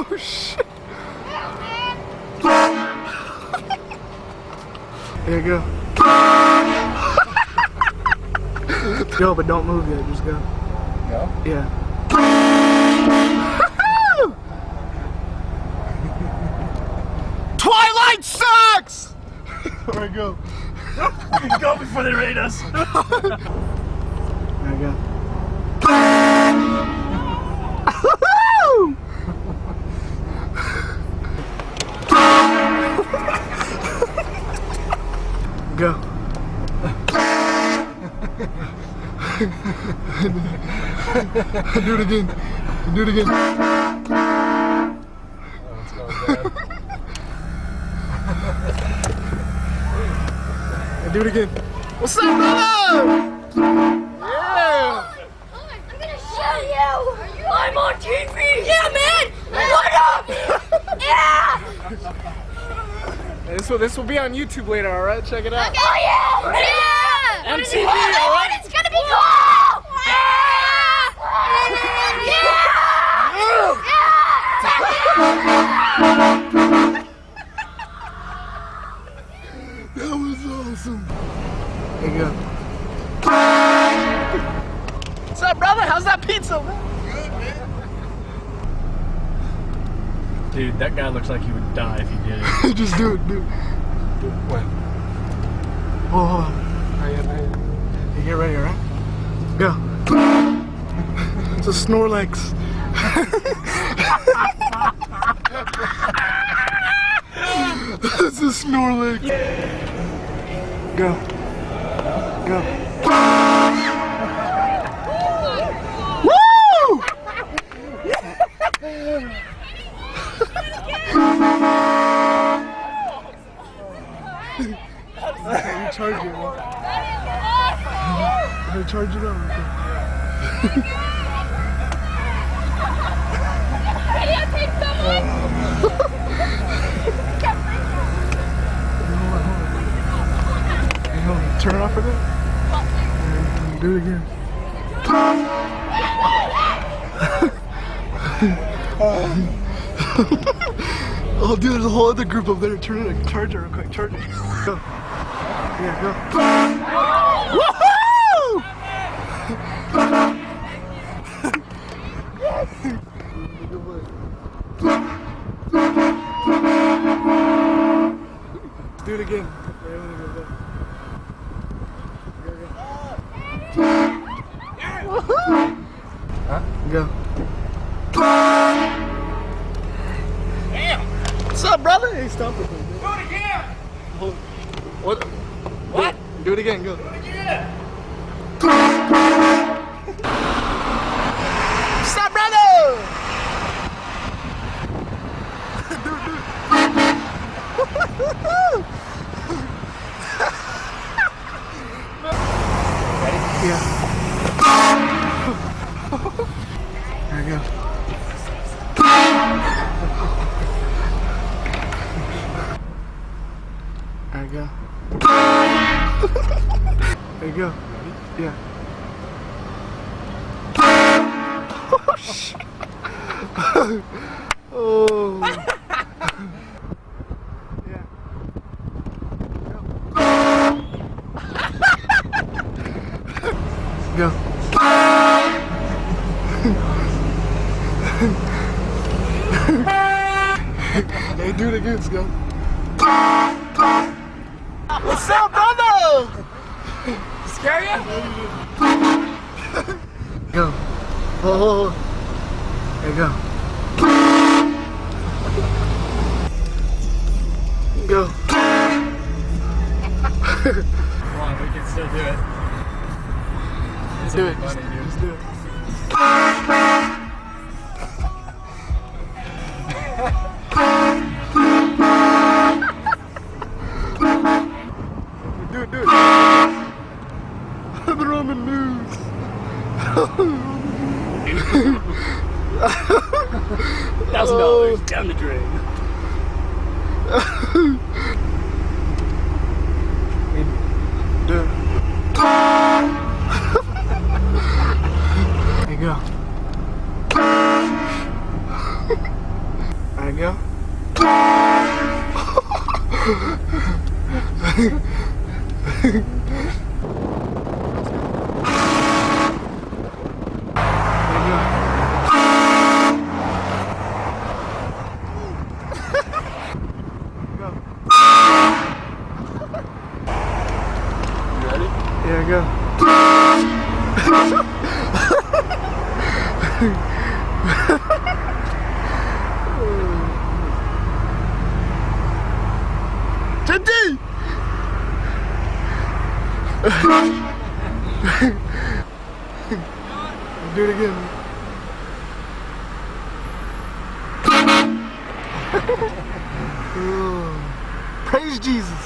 Oh shit. There you go. Go, but don't move yet. Just go. Go? Yeah. Twilight sucks! Alright, go. Go before they raid us. There you go. Go. Do it again. Do it again. Oh, it's going bad. Do it again. What's up, brother? Yeah. I'm gonna show you. I'm on TV. Yeah, man. What up? Yeah. This will be on YouTube later, all right? Check it out. Oh yeah. Yeah. MTV, all right? It's gonna be cool. Yeah. That was awesome. There you go. What's up, brother? How's that pizza, man? Good, man. Dude, that guy looks like he would die if he did it. Just do it, do it. Do it. What? Oh, hold on. You get ready, all right? Go. It's a Snorlax. It's a Snorlax. Go. Go. Woo! You charge it, man. I charge it up. Videotape someone. Turn it off for that. Do it again. Oh, dude, there's a whole other group up there. Turn it, charge it real quick. Charge it. Go. Yeah, go. Woohoo! Do it again. Huh? Go. Damn! What's up, brother? Hey, stop it. Do it again! What? What? Do it again. Go. Do it again! What's up, brother? Do it. Ready? Yeah. There you go. There you go. There you go. Yeah. Oh, shit. Oh. Yeah. Go. Hey, do it again, Scott. What's up, brother? Scare you? Go. Oh. There you go. Go. Come on, we can still do it. Do it. Just do it. Do it. They're on the news. $1,000 down the drain. Do it. There you go. Alright, go. Yeah, go. Teddy! Do it again. Praise Jesus.